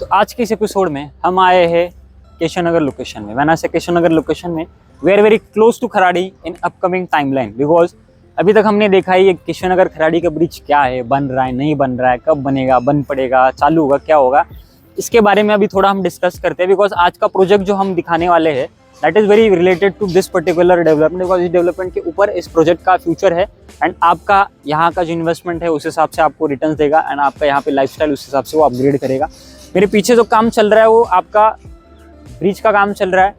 तो आज के इस एपिसोड में हम आए हैं केशव नगर लोकेशन में। वैन से केशव नगर लोकेशन में we are very close to Kharadi in upcoming timeline, because अभी तक हमने देखा है ये केशव नगर खराड़ी का ब्रिज क्या है, बन रहा है नहीं बन रहा है, कब बनेगा, बन पड़ेगा, चालू होगा, क्या होगा, इसके बारे में अभी थोड़ा हम डिस्कस करते हैं। बिकॉज आज का प्रोजेक्ट जो हम दिखाने वाले हैं that is very related to this particular development, because इस डेवलपमेंट के ऊपर इस प्रोजेक्ट का फ्यूचर है एंड आपका यहाँ का जो इन्वेस्टमेंट है उस हिसाब से आपको रिटर्न्स देगा एंड आपका यहाँ पे लाइफस्टाइल उस हिसाब से वो अपग्रेड करेगा। मेरे पीछे जो काम चल रहा है वो आपका ब्रिज का काम चल रहा है।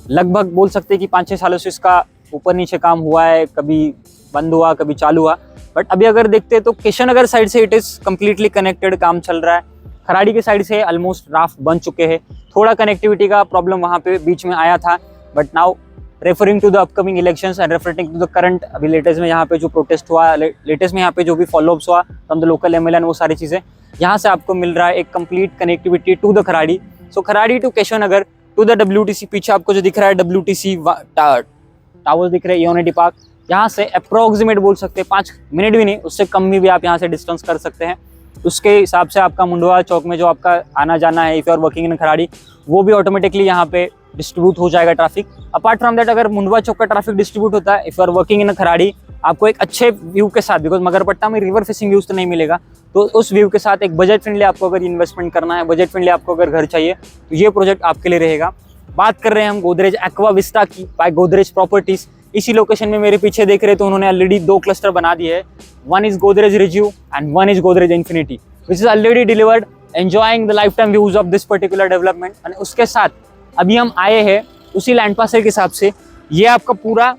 लगभग बोल सकते हैं कि 5-6 सालों से इसका ऊपर नीचे काम हुआ है, कभी बंद हुआ कभी चालू हुआ, बट अभी अगर देखते हैं तो केशव नगर साइड से इट इज़ कम्प्लीटली कनेक्टेड, काम चल रहा है। खराड़ी के साइड से ऑलमोस्ट राफ्ट बन चुके हैं। थोड़ा कनेक्टिविटी का प्रॉब्लम वहाँ पे बीच में आया था, but now referring to the upcoming elections and referring to the current, अभी लेटेस्ट में यहाँ पे जो प्रोटेस्ट हुआ, लेटेस्ट में यहाँ पे जो भी फॉलोअप्स हुआ फ्रॉम द लोकल एमएलए, वो सारी चीज़ें यहाँ से आपको मिल रहा है एक complete connectivity to the Kharadi. So Kharadi to Keshav Nagar to the WTC, पीछे आपको जो दिख रहा है WTC टावर्स दिख रहे हैं, यूनिटी पार्क, यहाँ से अप्रोक्सीमेट बोल सकते हैं 5 मिनट भी नहीं, उससे कम भी आप यहाँ से डिस्टेंस कर सकते हैं। उसके हिसाब से आपका मुंडवा चौक में जो आपका आना जाना है, if you are working in Kharadi, वो भी ऑटोमेटिकली यहाँ पे डिस्ट्रीब्यूट हो जाएगा ट्रैफिक। अपार्ट फ्रॉम दैट, अगर मुंडवा चौक का ट्रैफिक डिस्ट्रीब्यूट होता है, if you are working in Kharadi, आपको एक अच्छे व्यू के साथ, बिकॉज मगरपट्टा में रिवर फेसिंग व्यूज तो नहीं मिलेगा, तो उस व्यू के साथ एक बजट फ्रेंडली आपको अगर इन्वेस्टमेंट करना है, बजट फ्रेंडली आपको अगर घर चाहिए, तो ये प्रोजेक्ट आपके लिए रहेगा। बात कर रहे हैं हम गोदरेज एक्वा विस्टा की बाय गोदरेज प्रॉपर्टीज। इसी लोकेशन में मेरे पीछे देख रहे हैं तो उन्होंने ऑलरेडी 2 क्लस्टर बना दिए हैं। One is Godrej reuse and one is Godrej infinity, which is already delivered, enjoying the life time views of this particular development. और उसके साथ अभी हम आए हैं उसी लैंड पार्सल के हिसाब से, ये आपका पूरा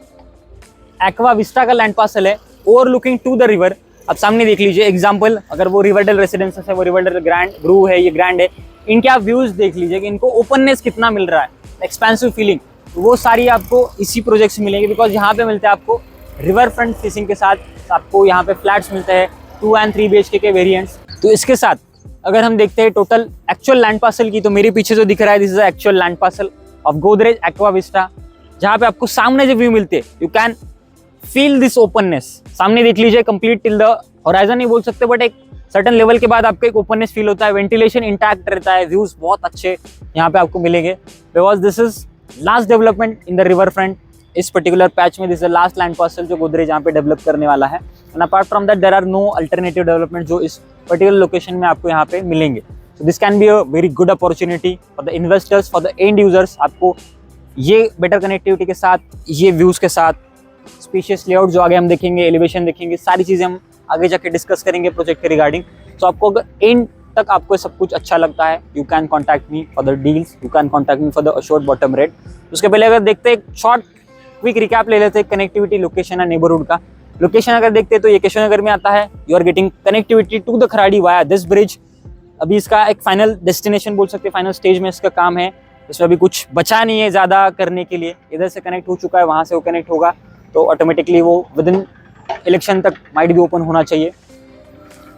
एक्वा विस्टा का लैंड पार्सल है, overlooking to the river. अब सामने देख लीजिए एग्जाम्पल, अगर वो रिवरडेल रेसिडेंसेस है, वो रिवरडेल ग्रैंड ब्रू है, ये ग्रैंड है, इनके आप व्यूज देख लीजिए कि इनको ओपननेस कितना मिल रहा है, एक्सपेंसिव फीलिंग, वो सारी आपको इसी प्रोजेक्ट से मिलेंगे। बिकॉज यहाँ पे मिलते हैं आपको रिवर फ्रंट फेसिंग के साथ आपको यहाँ पे फ्लैट्स मिलते हैं 2 and 3 BHK के वेरिएंट्स। तो इसके साथ अगर हम देखते हैं टोटल एक्चुअल लैंड पार्सल की, तो मेरे पीछे जो दिख रहा है this is actual land parcel of Godrej aqua vista, जहाँ पे आपको सामने जो व्यू मिलते हैं, you can feel this openness. सामने देख लीजिए कंप्लीट टिल द होराइजन नहीं बोल सकते, बट एक सर्टन लेवल के बाद आपको एक ओपननेस फील होता है, वेंटिलेशन इंटैक्ट रहता है, व्यूज बहुत अच्छे यहाँ पे आपको मिलेंगे। Because this is last development in the river front, इस पर्टिकुलर पैच में this is last land parcel जो गोदरेज यहाँ पे डेवलप करने वाला है। And apart from that there are no alternative development जो इस पर्टिकुलर लोकेशन में आपको यहाँ पे मिलेंगे। So this can be a very good opportunity for the investors, for the end users. आपको ये बेटर कनेक्टिविटी के साथ, ये व्यूज के साथ, स्पेशियस लेआउट जो आगे हम देखेंगे, एलिवेशन देखेंगे, सारी चीज़ें हम आगे जाके डिस्कस करेंगे प्रोजेक्ट के रिगार्डिंग। तो आपको अगर एंड तक आपको सब कुछ अच्छा लगता है, you can contact me for the deals, you can contact me for the assured bottom rate. उसके पहले अगर देखते हैं शॉर्ट क्विक रिकैप ले लेते हैं कनेक्टिविटी, लोकेशन एंड नेबरहुड का। लोकेशन अगर देखते हैं तो ये केशव नगर में आता है, you are getting connectivity to the Kharadi via this bridge. अभी इसका एक फाइनल डेस्टिनेशन बोल सकते हैं, फाइनल स्टेज में इसका काम है, इसमें अभी कुछ बचा नहीं है ज़्यादा करने के लिए। इधर से कनेक्ट हो चुका है, वहाँ से वो कनेक्ट होगा, तो ऑटोमेटिकली वो विद इन इलेक्शन तक माइट भी ओपन होना चाहिए।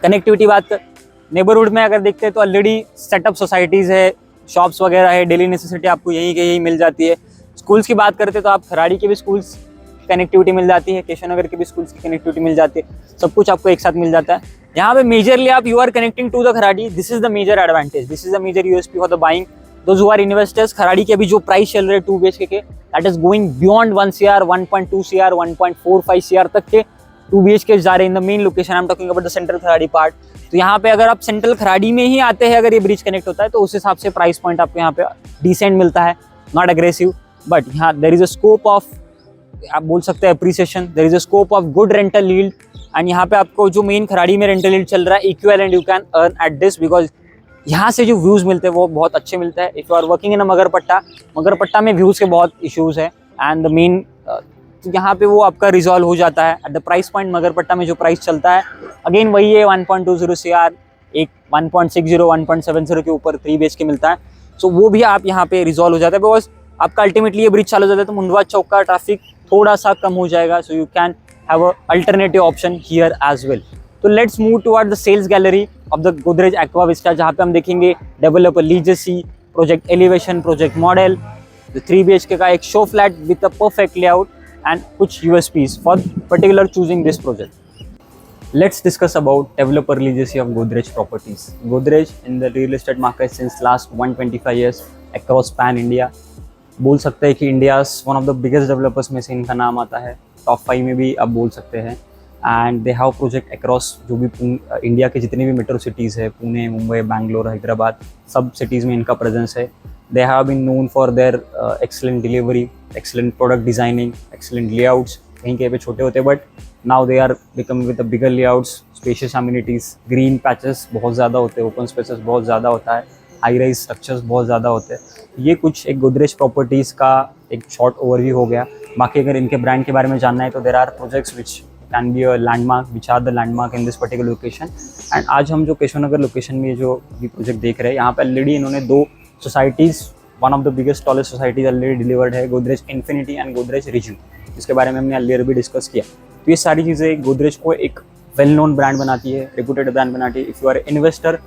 कनेक्टिविटी बात कर, नेबरहुड में अगर देखते हैं तो ऑलरेडी सेटअप सोसाइटीज़ है, शॉप्स वगैरह है, डेली नेसेसिटी आपको यहीं के यहीं मिल जाती है। स्कूल्स की बात करते हैं तो आप खराड़ी के भी स्कूल्स की कनेक्टिविटी मिल जाती है, केशव नगर के भी स्कूल्स की कनेक्टिविटी मिल जाती है, सब कुछ आपको एक साथ मिल जाता है। यहाँ पे मेजरली आप you are connecting to the Kharadi, this is the major advantage, this is the major USP for the buying those who are investors. Kharadi के अभी जो प्राइस चल रहे हैं 2 BHK के, that is going beyond 1 CR, 1.2 CR, 1.45 CR तक के 2 BHK जा रहे हैं in the main location. I am talking about the central Kharadi part. तो यहाँ पे अगर आप सेंट्रल खराड़ी में ही आते हैं, अगर ये ब्रिज कनेक्ट होता है, तो उस हिसाब से प्राइस पॉइंट आपको यहाँ पे डिसेंट मिलता है, नॉट अग्रेसिव, बट यहाँ there is a scope of, आप बोल सकते हैं appreciation, there is a scope of good rental yield. And यहाँ पे आपको जो मेन खराड़ी में रेंटल यील्ड चल रहा है, equivalent you can earn at this, because यहाँ से जो व्यूज़ मिलते हैं वो बहुत अच्छे मिलते हैं। If you are working in a Magarpatta में व्यूज़ के बहुत इश्यूज़ है, एंड द मेन यहाँ पे वो आपका रिजॉल्व हो जाता है at the price point. Magarpatta में जो प्राइस चलता है अगेन वही है 1.20 CR, एक 1.60 1.70 के ऊपर 3 BHK मिलता है। सो वो भी आप यहाँ पे रिजॉल्व हो जाता है, बिकॉज आपका अल्टीमेटली ये ब्रिज चालू हो जाता है तो मुंडवा चौक का ट्रैफिक थोड़ा सा कम हो जाएगा। So you can have a alternative option here as well. तो let's move toward the sales gallery of the Godrej aqua vista, जहाँ पे हम देखेंगे developer legacy, project elevation, project model, 3 BHK का एक show flat with a perfect layout and कुछ USPs for particular choosing this project. Let's discuss about developer legacy of Godrej Properties. Godrej in the real estate market since last 125 years across pan India. बोल सकते हैं कि India one of the biggest developers में से इनका नाम आता है, टॉप 5 में भी आप बोल सकते हैं. And they have project across जो भी इंडिया के जितने भी मेट्रो सिटीज़ है, पुणे, मुंबई, बैंगलोर, हैदराबाद, सब सिटीज़ में इनका प्रेजेंस है. They have been known for their excellent delivery, excellent product designing, excellent layouts. कहीं कहीं पे छोटे होते हैं but now they are become with the bigger layouts, spacious amenities, green patches बहुत ज़्यादा होते हैं, ओपन स्पेसेस बहुत ज़्यादा होता है, हाई राइज स्ट्रक्चर्स बहुत ज़्यादा होते हैं. ये कुछ एक गोदरेज प्रॉपर्टीज़ का एक शॉर्ट ओवरव्यू हो गया. बाकी अगर इनके ब्रांड के बारे में जानना है तो there are projects which can be a landmark, which are the landmark in this particular location. And आज हम जो केशव नगर लोकेशन में जो भी प्रोजेक्ट देख रहे हैं, यहाँ पर ऑलरेडी इन्होंने 2 societies, one of the biggest tallest societies already delivered है, Godrej Infinity and Godrej Rejuve, जिसके बारे में हमने अर्लियर भी डिस्कस किया. तो ये सारी चीज़ें गोदरेज को एक वेल नोन ब्रांड बनाती है, रेपुटेड ब्रांड बनाती है. If you are investor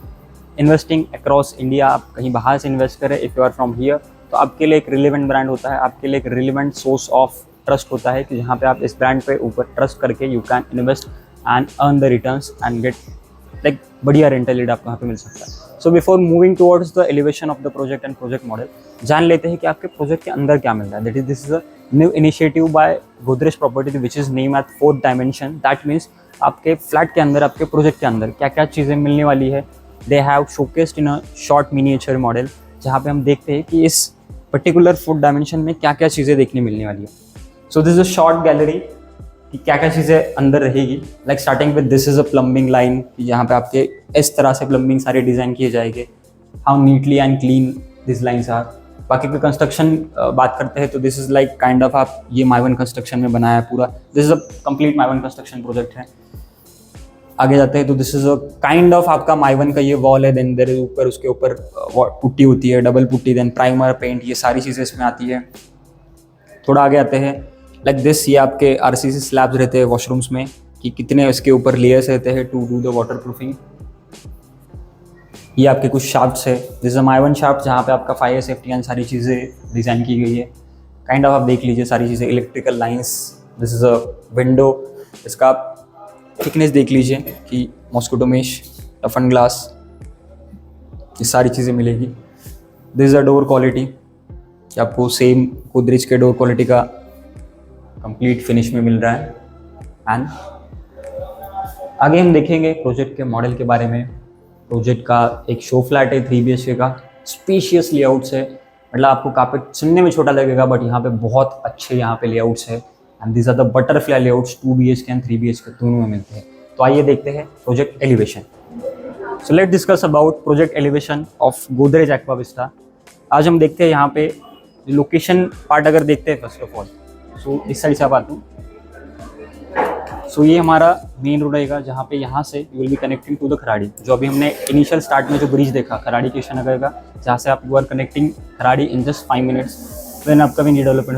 investing across India, आप कहीं बाहर से इन्वेस्ट करें, if you are from here, तो आपके लिए एक रिलेवेंट ब्रांड होता है, आपके लिए एक रिलेवेंट सोर्स ऑफ ट्रस्ट होता है कि जहाँ पे आप इस ब्रांड पे ऊपर ट्रस्ट करके you can invest and earn the returns and get like बढ़िया रेंटल ईल्ड आपको यहाँ पे मिल सकता है. So before moving towards the elevation of the project and project model, जान लेते हैं कि आपके प्रोजेक्ट के अंदर क्या मिल रहा है. This is a new initiative by Godrej property which is name at 4th dimension. That means आपके फ्लैट के अंदर, आपके प्रोजेक्ट के अंदर क्या क्या चीज़ें मिलने वाली है. They have showcased in a short miniature model, जहाँ पे हम देखते हैं कि इस पर्टिकुलर 4th डायमेंशन में क्या क्या चीज़ें देखने मिलने वाली है. So this is a short gallery कि क्या क्या चीज़ें अंदर रहेगी. Like starting with this is a plumbing line, यहाँ पे आपके इस तरह से प्लम्बिंग सारे डिज़ाइन किए जाएंगे. How neatly and clean this lines are. बाकी कोई कंस्ट्रक्शन बात करते हैं तो this is like kind of, आप ये माइवन कंस्ट्रक्शन में बनाया है पूरा. This is a complete Mivan construction project है. आगे जाते हैं तो this is a kind of आपका माइवन का ये वॉल है. देन देयर ऊपर, उसके ऊपर पुट्टी होती है, double putty, then primer, paint, ये सारी चीज़ें इसमें आती है. थोड़ा आगे आते हैं, लाइक दिस, ये आपके आरसीसी स्लैब्स रहते हैं वॉशरूम्स में, कि कितने इसके ऊपर लेयर्स रहते हैं टू डू द वाटर प्रूफिंग. ये आपके कुछ शाफ्ट्स है. This is a Mivan shaft, जहाँ पे आपका फायर सेफ्टी एंड सारी चीज़ें डिज़ाइन की गई है. काइंड ऑफ आप देख लीजिए सारी चीज़ें, electrical lines. This is a window, इसका थिकनेस देख लीजिए कि मॉस्किटो मेश, टफन ग्लास, ये सारी चीज़ें मिलेगी. This is a door quality, कि आपको सेम गोदरेज के डोर क्वालिटी का कंप्लीट फिनिश में मिल रहा है. एंड आगे हम देखेंगे प्रोजेक्ट के मॉडल के बारे में. प्रोजेक्ट का एक शो फ्लैट है 3 BHK का, स्पेशियस लेआउट्स है. मतलब आपको काफ़ी सुनने में छोटा लगेगा बट यहाँ पे बहुत अच्छे यहाँ पे लेआउट्स है. And this are the butterfly layouts, 2 BHK and 3 BHK दोनों में मिलते हैं. तो आइए देखते हैं project elevation. So let discuss about project elevation of Godrej aqua Vista. आज हम देखते हैं यहाँ पे लोकेशन पार्ट अगर देखते हैं फर्स्ट ऑफ ऑल. सो इस साइड से आप आते हैं. सो ये हमारा मेन रोड रहेगा, जहाँ पे यहाँ से you will be connecting to the Kharadi, जो अभी हमने इनिशियल स्टार्ट में जो ब्रिज देखा खराड़ी केशव नगर का, जहाँ से आप you are connecting Kharadi in just 5 minutes. Then upcoming development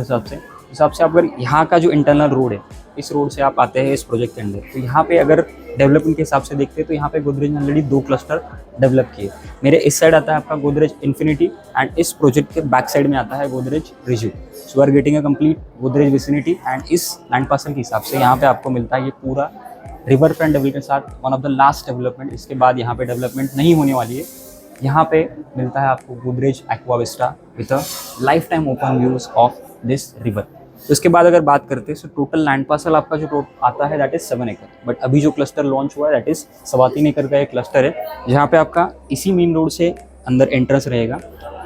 हिसाब से अगर यहाँ का जो इंटरनल रोड है, इस रोड से आप आते हैं इस प्रोजेक्ट के अंदर, तो यहाँ पे अगर डेवलपमेंट के हिसाब से देखते हैं तो यहाँ पे गोदरेज ने ऑलरेडी 2 क्लस्टर डेवलप किए. मेरे इस साइड आता है आपका गोदरेज इन्फिनिटी एंड इस प्रोजेक्ट के बैक साइड में आता है Godrej Rejuve. So are getting a complete Godrej vicinity. And इस लैंड पार्सल के हिसाब से यहाँ पे आपको मिलता है ये पूरा रिवर फ्रंट डेवलप के साथ one of the last development. इसके बाद यहाँ पे डेवलपमेंट नहीं होने वाली है. यहाँ पे मिलता है आपको Godrej aqua Vista with a life time open views of this river. तो इसके बाद अगर बात करते हैं तो टोटल लैंड पार्सल आपका जो आता है दैट इज 7 एकड़. बट अभी जो क्लस्टर लॉन्च हुआ है दैट इज 3.25 एकड़ का एक क्लस्टर है, जहाँ पे आपका इसी मेन रोड से अंदर एंट्रेंस रहेगा.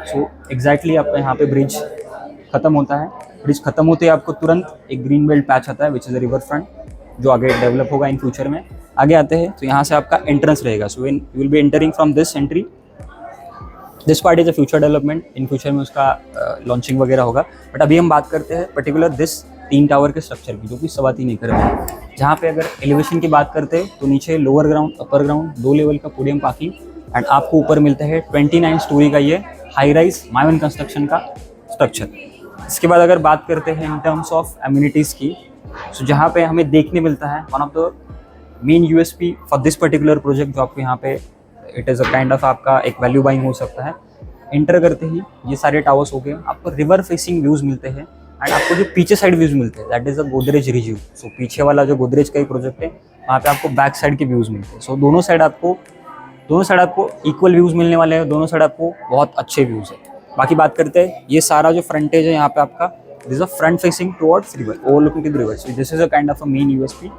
सो एग्जैक्टली आपका यहाँ पे ब्रिज खत्म होता है. ब्रिज खत्म होते ही आपको तुरंत एक ग्रीन बेल्ट पैच आता है which is a river front, जो आगे डेवलप होगा इन फ्यूचर में. आगे आते हैं तो यहाँ से आपका एंट्रेंस रहेगा. So you will B entering from this entry. This part is a future development. In future में उसका लॉन्चिंग वगैरह होगा. बट अभी हम बात करते हैं पर्टिकुलर दिस 3 टावर के स्ट्रक्चर की, जो कि 3.25 एकड़ में है. जहाँ पे अगर एलिवेशन की बात करते हैं तो नीचे lower ground, upper ground, 2 level का पोडियम पार्किंग. एंड आपको ऊपर मिलता है 29 स्टोरी का ये हाई राइज माइवन कंस्ट्रक्शन का स्ट्रक्चर. इसके बाद अगर बात करते हैं इन टर्म्स ऑफ एम्यूनिटीज़ की, सो जहाँ पे हमें देखने मिलता है one of the main USP for this particular project, जो आपको यहाँ पे it is a kind of आपका एक वैल्यू बाइंग हो सकता है. एंटर करते ही ये सारे टावर्स हो गए, आपको रिवर फेसिंग व्यूज़ मिलते हैं. एंड आपको जो पीछे साइड व्यूज मिलते हैं that is a Godrej Rejuve. So पीछे वाला जो गोदरेज का ही प्रोजेक्ट है वहाँ पे आपको बैक साइड के व्यूज मिलते हैं। सो दोनों साइड आपको इक्वल व्यूज मिलने वाले हैं, दोनों साइड आपको बहुत अच्छे व्यूज है। बाकी बात करते हैं, ये सारा जो फ्रंटेज है यहाँ पे आपका this is a front facing towards river, overlooking to the river. So this is a kind of a main USP,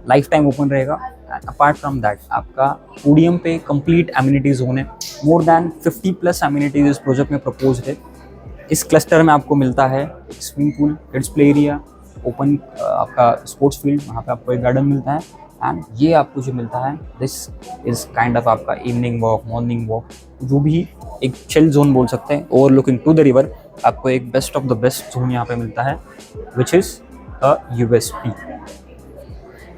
life time open रहेगा। अपार्ट फ्रॉम दैट आपका पोडियम पे कंप्लीट एमिनिटीज जोन है, मोर देन 50+ एमिनिटीज इस project में propose है। इस cluster में आपको मिलता है एक swimming pool, kids play area, open आपका स्पोर्ट्स फील्ड, वहाँ पे आपको एक गार्डन मिलता है। एंड ये आपको जो मिलता है दिस इज काइंड ऑफ आपका इवनिंग वॉक, मॉर्निंग वॉक, जो भी एक चिल जोन बोल सकते हैं, ओवरलुकिंग टू द रिवर। आपको एक best of the west zone यहाँ पे मिलता है which is a USP.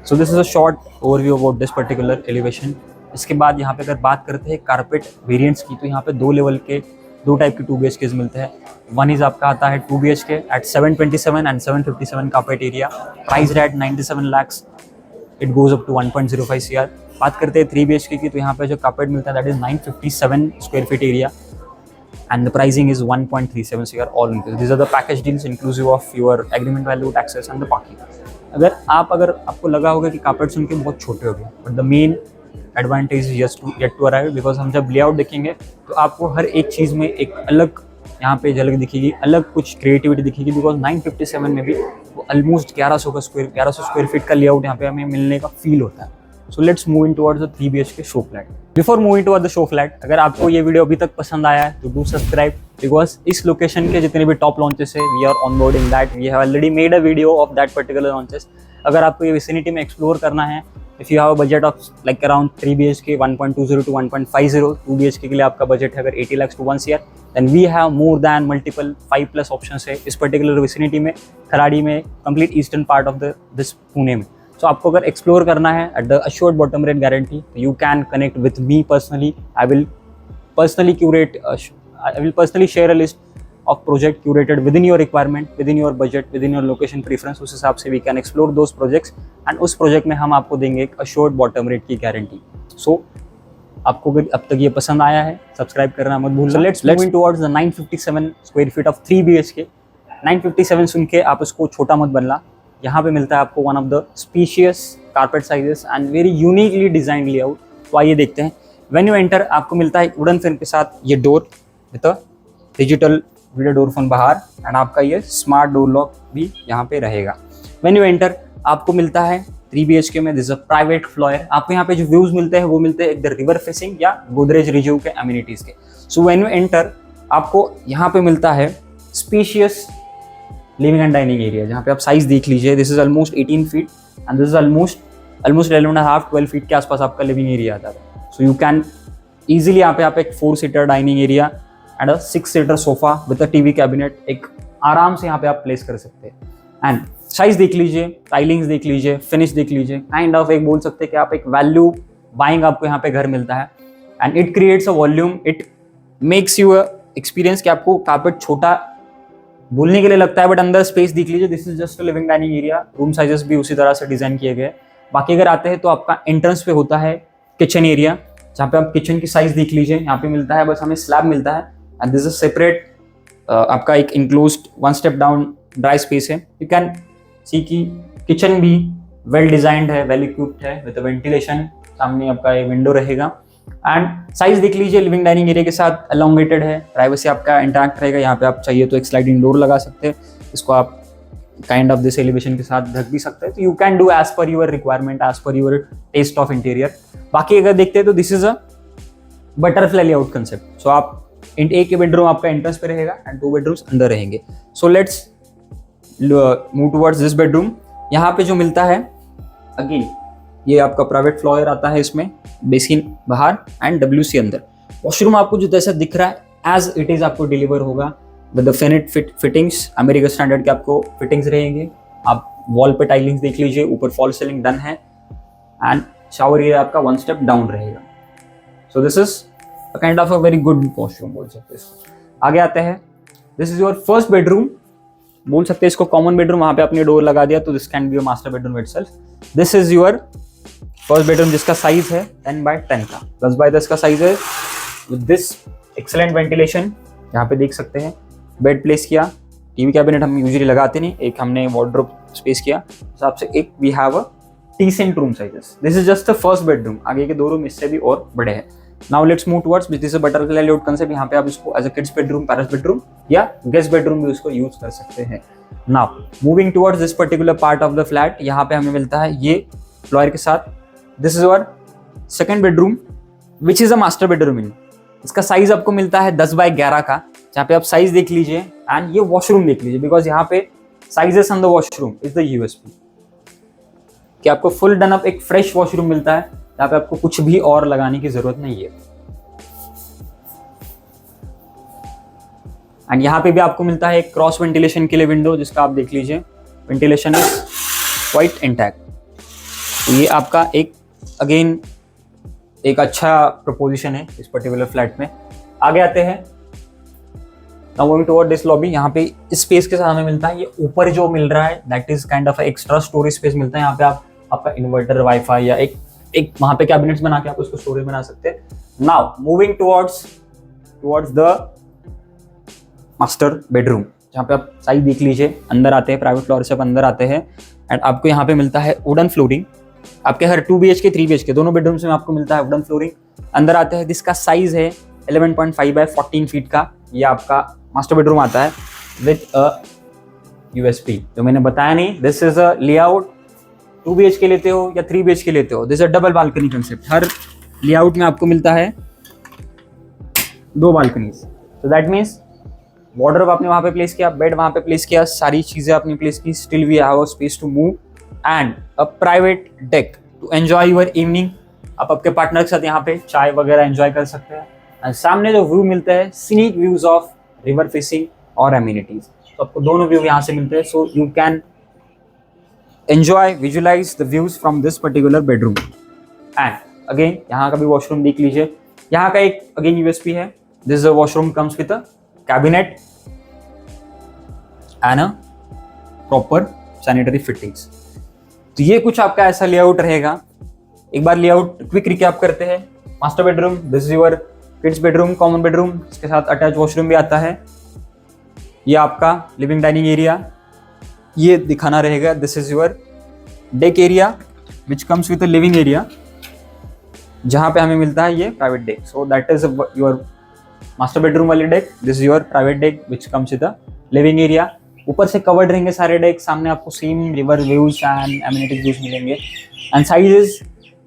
So this is a short overview about this particular elevation. इसके बाद यहाँ पे अगर बात करते हैं कारपेट वेरिएंट्स की, तो यहाँ पे दो टाइप के 2 BHK मिलते हैं। वन इज आपका आता है 2 BHK at 727 and 757 carpet area, price at 97 lakhs, it goes up to 1.05 CR। बात करते हैं 3 BHK की, तो यहाँ पे जो कारपेट मिलता है that is 957 square feet area and the pricing is 1.37 CR all inclusive. These are the package deals inclusive of your agreement value, taxes and the parking. अगर आपको लगा होगा कि कारपेट सुन के बहुत छोटे हो गए, but the main advantage yet to arrive, because हम जब लेआउट देखेंगे तो आपको हर एक चीज़ में एक अलग यहाँ पे झलक दिखेगी, अलग कुछ क्रिएटिविटी दिखेगी। बिकॉज 957 में भी वो ऑलमोस्ट 1100 स्क्वायर फीट का लेआउट यहाँ पे हमें मिलने का फील होता है। So let's move in towards the 3 BHK show flat. Before moving towards the show flat, अगर आपको ये वीडियो अभी तक पसंद आया है तो डू सब्सक्राइब, बिकॉज इस लोकेशन के जितने भी टॉप लॉन्चेस है we are onboarding that, we have already made a video of that particular launches. अगर आपको ये विसिनिटी में एक्सप्लोर करना है, if you have a budget of like around 3 BHK 1.20 to 1.50, 2 BHK के लिए आपका बजट है अगर 80 lakhs to 1 CR, then we have more than multiple 5+ options है इस पर्टिकुलर विसिनिटी में, खराड़ी में, complete eastern part of this Pune में। सो आपको अगर एक्सप्लोर करना है at the assured bottom rate guarantee, you can connect with me personally. I will personally share a list of project curated within your requirement, within your budget, within your location preference। उस हिसाब से we can explore those projects and उस project में हम आपको देंगे एक assured bottom rate की guarantee। So आपको अगर अब तक ये पसंद आया है, सब्सक्राइब करना मत भूलना। So let's move towards the 957 square feet of 3 BHK। 957 सुन के आप इसको छोटा मत बनना, यहाँ पे मिलता है आपको one of the spacious carpet sizes and very uniquely designed layout। तो आइए देखते हैं। When you enter आपको मिलता है वुडन फ्रेम के साथ ये door with a digital video door phone बाहर, एंड आपका ये स्मार्ट डोर लॉक भी यहाँ पे रहेगा। व्हेन यू एंटर आपको मिलता है 3 BHK में this is a private floor. आपको यहाँ पे जो व्यूज मिलते हैं वो मिलते हैं एकदम रिवर फेसिंग या गोदरेज रिव्यू के एमिनिटीज के। सो व्हेन यू एंटर आपको यहाँ पे मिलता है spacious living and dining area, जहाँ पे आप साइज देख लीजिए, this is almost 18 feet and this is almost 11.5-12 feet के आसपास आपका लिविंग एरिया आता है। सो यू कैन ईजिली यहाँ पे आप एक 4 seater dining area and 6 seater sofa with a TV cabinet एक आराम से यहाँ पे आप प्लेस कर सकते हैं। एंड साइज देख लीजिए, टाइलिंग्स देख लीजिए, फिनिश देख लीजिए, काइंड ऑफ एक बोल सकते हैं कि आप एक वैल्यू बाइंग आपको यहाँ पे घर मिलता है। And it creates a volume, it makes you experience कि आपको कारपेट छोटा बोलने के लिए लगता है बट अंदर स्पेस देख लीजिए, this is just a living dining area. Room sizes भी उसी तरह से डिजाइन किए गए। बाकी अगर आते हैं तो आपका एंट्रेंस पे होता है किचन एरिया, जहाँ पे आप किचन की साइज देख लीजिए, यहाँ पे मिलता है बस हमें स्लैब मिलता है एंड दिस इज सेपरेट आपका एक enclosed 1 step down dry space है। यू कैन सी कि किचन भी वेल डिजाइंड है, वेल इक्विप्ड है विद वेंटिलेशन, सामने आपका एक विंडो रहेगा। एंड साइज देख लीजिए, लिविंग डाइनिंग एरिया के साथ एलोंगेटेड है, प्राइवेसी आपका इंटैक्ट रहेगा। यहाँ पे आप चाहिए तो एक स्लाइडिंग डोर लगा सकते हैं, इसको आप काइंड ऑफ दिस एलिवेशन के साथ ढक भी सकते हैं। तो you can do as per your requirement, as per your taste of interior. बाकी अगर देखते हैं तो this is a butterfly layout concept. So आप एक बेडरूम आपका एंट्रेंस पे रहेगा एंड 2 बेडरूम्स अंदर रहेंगे। So let's move towards this bedroom. यहाँ पे जो मिलता है अगेन ये आपका प्राइवेट फ्लोर आता है, इसमें बेसिन बाहर एंड WC अंदर। वॉशरूम आपको जो जैसा दिख रहा है एज इट इज आपको डिलीवर होगा with the fittings, America standard के आपको फिटिंग्स रहेंगे। आप वॉल पे टाइलिंग्स देख लीजिए, ऊपर फॉल सीलिंग डन है एंड शावर एरिया आपका 1 स्टेप डाउन रहेगा। सो this is kind of a very good washroom बोल सकते हैं इसको। आगे आते हैं, this is your first bedroom, बोल सकते हैं इसको कॉमन बेडरूम। वहाँ पे आपने डोर लगा दिया तो this can be your master bedroom itself. This is your first bedroom जिसका साइज है 10x10 का, 10x10 का साइज है विद दिस एक्सेलेंट वेंटिलेशन। यहाँ पे देख सकते हैं बेड प्लेस किया, टीवी कैबिनेट हम यूजुअली लगाते नहीं, एक हमने वार्डरोब स्पेस किया हिसाब से, एक we have a decent room sizes. This is just the first bedroom, आगे के 2 रूम इससे भी और बड़े हैं। Now let's move towards this is butterfly layout concept. यहाँ पे आप इसको as a kids bedroom, parents bedroom या गेस्ट बेडरूम भी उसको यूज कर सकते हैं। Now moving towards this particular part of the flat, यहाँ पे हमें मिलता है ये फ्लोर के साथ। This is our second bedroom which is a master bedroom in. इसका साइज आपको मिलता है 10 बाय 11 का, जहाँ पे आप साइज देख लीजिए एंड ये वॉशरूम देख लीजिए, बिकॉज यहाँ पे sizes on the washroom is the USP कि आपको फुल डन अप एक फ्रेश वॉशरूम मिलता है, जहाँ पे आपको कुछ भी और लगाने की जरूरत नहीं है। एंड यहाँ पे भी आपको मिलता है एक क्रॉस वेंटिलेशन के लिए विंडो, जिसका आप देख लीजिए वेंटिलेशन इज क्वाइट इंटैक्ट। तो ये आपका एक अगेन एक अच्छा प्रपोजिशन है इस पर्टिकुलर फ्लैट में। आगे आते हैं, now going toward this lobby. यहाँ पे इस स्पेस के साथ हमें मिलता है ये ऊपर जो मिल रहा है that is kind of extra storage space मिलता है। यहाँ पे आप आपका इन्वर्टर, वाईफाई या एक वहां पे कैबिनेट्स बना के आप उसको स्टोरेज बना सकते हैं। Now moving towards the master bedroom, जहाँ पे आप साइज देख लीजिए। अंदर आते हैं, प्राइवेट फ्लोर से आप अंदर आते हैं एंड आपको यहाँ पे मिलता है वुडन फ्लोरिंग। आपके हर 2 BHK 3 BHK दोनों बेडरूम्स में आपको मिलता है वुडन फ्लोरिंग। अंदर आते हैं, जिसका साइज है 11.5 बाय 14 फीट का। ये आपका मास्टर बेडरूम आता है विथ अ यूएसपी, जो मैंने बताया नहीं। This is a layout 2 BHK लेते हो या 3 BHK लेते हो, this is a double balcony concept. Her layout में आपको मिलता है 2 balconies. So that means wardrobe आपने वहां पे प्लेस किया, बेड वहां पे प्लेस किया, सारी चीजें आपने प्लेस की, still we have a space to move and a private deck to enjoy your evening. आप आपके पार्टनर के साथ यहाँ पे चाय वगैरह एंजॉय कर सकते हैं। एंड सामने जो व्यू मिलता है, scenic views of river facing और एमिनिटीज, तो आपको दोनों व्यू यहाँ से मिलते हैं। So you can enjoy, visualise the views from this particular bedroom. And again यहाँ का भी वॉशरूम देख लीजिए। यहाँ का एक अगेन यूएसपी है, this washroom comes with a cabinet and a proper sanitary fittings. तो ये कुछ आपका ऐसा लेआउट रहेगा। एक बार लेआउट क्विक रिकैप करते हैं। Master bedroom, this is your kids bedroom, common bedroom, इसके साथ अटैच वॉशरूम भी आता है। ये आपका लिविंग डाइनिंग एरिया, ये दिखाना रहेगा। This is your deck area which comes with a living area, जहां पे हमें मिलता है ये private deck. So that is your master bedroom वाली deck, this is your private deck which comes with a living area. ऊपर से covered रहेंगे सारे डेक, सामने आपको same river views and amenities views मिलेंगे। And size is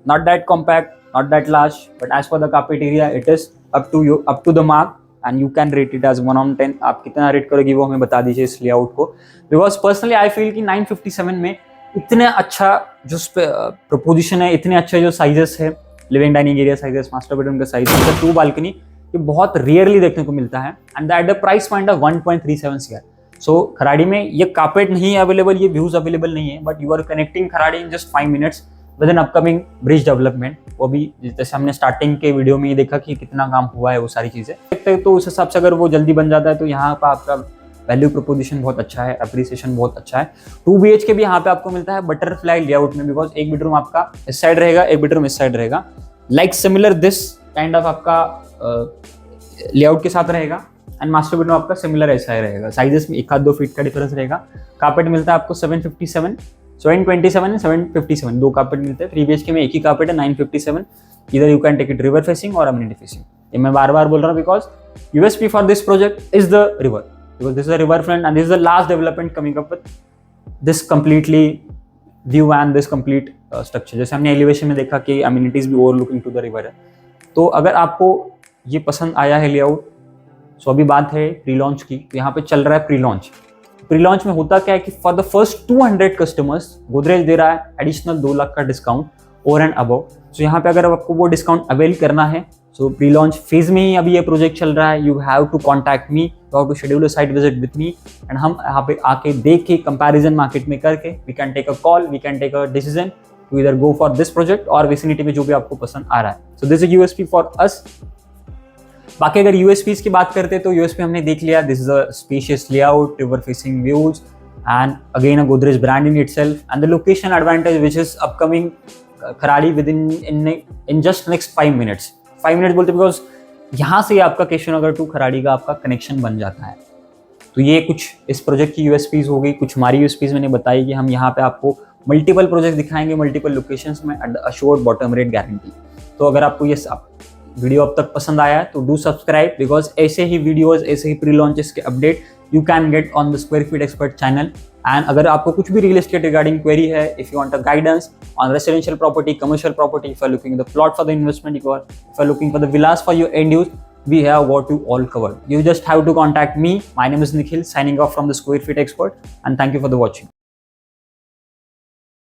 not that compact, not that large, but as per the carpet area it is up to the mark and you can rate it as 1 on 10। आप कितना rate करोगे वो हमें बता दीजिए इस layout को, बिकॉज पर्सनली आई फील कि 957 में इतने अच्छा जो प्रपोजिशन है, इतने अच्छे जो साइजेस है, living dining area sizes, master bedroom का साइज, 2 बालकनी, ये बहुत रेयरली देखने को मिलता है and that the price point of 1.37 CR। सो खराड़ी में ये कार्पेट नहीं है अवेलेबल, ये व्यूज अवेलेबल नहीं है, but you are connecting Kharadi in just 5 minutes with an upcoming bridge development. वो भी जैसे हमने स्टार्टिंग के वीडियो में ये देखा कि कितना काम हुआ है, वो सारी चीजें देखते हैं। तो उस हिसाब से अगर वो जल्दी बन जाता है तो यहाँ पर आपका वैल्यू प्रोपोजिशन बहुत अच्छा है, अप्रिसिएशन बहुत अच्छा है। 2 BHK भी यहाँ पे आपको मिलता है बटरफ्लाई लेआउट में, बिकॉज एक बेडरूम आपका इस साइड रहेगा, एक बेडरूम इस साइड रहेगा। Like similar this kind of आपका लेआउट के साथ रहेगा एंड मास्टर बेडरूम आपका सिमिलर ऐसा ही रहेगा। साइजेस में 1-2 फीट का डिफरेंस रहेगा। कार्पेट मिलता है आपको 727 एंड 757, 2 कार्पेट मिलते हैं। 3 BHK में एक ही कार्पेट है, 957। इधर you can take it river facing और एमिनिटी फेसिंग। ये मैं बार बार बोल रहा हूँ because USP for this project is the river, because this is a river front and this is the last development coming up with this completely view and this complete structure. जैसे हमने elevation में देखा कि amenities भी overlooking to the river है। तो अगर आपको ये पसंद आया है लेआउट, सो अभी बात है प्री लॉन्च की। तो यहाँ पे चल रहा है प्री लॉन्च। प्री लॉन्च में होता क्या है कि for the first 200 customers Godrej दे रहा है एडिशनल 2 लाख का discount over and above. So यहाँ पे अगर आपको वो डिस्काउंट अवेल करना है, सो प्री लॉन्च फेज में ही अभी ये प्रोजेक्ट चल रहा है। You have to contact me, you have to schedule a site visit with me and हम यहाँ पे आके देख के कंपैरिजन मार्केट में करके we can take a call, we can take a decision to इधर गो फॉर दिस प्रोजेक्ट और विसिनिटी में जो भी आपको पसंद आ रहा है। So this is USP for us. बाकी अगर यूएसपीज की बात करते हैं तो यूएसपी हमने देख लिया, this is a spacious layout, river facing views and again a Godrej brand in itself and the location advantage which is upcoming Kharadi within in just next 5 minutes। 5 minutes बोलते बिकॉज यहाँ से आपका केशवनगर टू खराड़ी का आपका connection बन जाता है। तो ये कुछ इस प्रोजेक्ट की यूएसपीज हो गई, कुछ हमारी यूएसपीज मैंने बताई कि हम यहाँ पे आपको मल्टीपल प्रोजेक्ट दिखाएंगे मल्टीपल लोकेशंस में eight the assured bottom rate guarantee. तो अगर आपको ये वीडियो अब तक पसंद आया है तो डू सब्सक्राइब, बिकॉज ऐसे ही वीडियोस, ऐसे ही प्री लॉन्चेस के update you can get on the square feet expert channel. And अगर आपको कुछ भी रियल एस्टेट रिगार्डिंग क्वेरी है, if you want a guidance on residential property, commercial property, if you are looking the plot for the investment, if you are looking for the villas for your end use, we have got you all covered. You just have to contact me. My name is Nikhil, signing off from the Square Feet Expert, and thank you for the watching.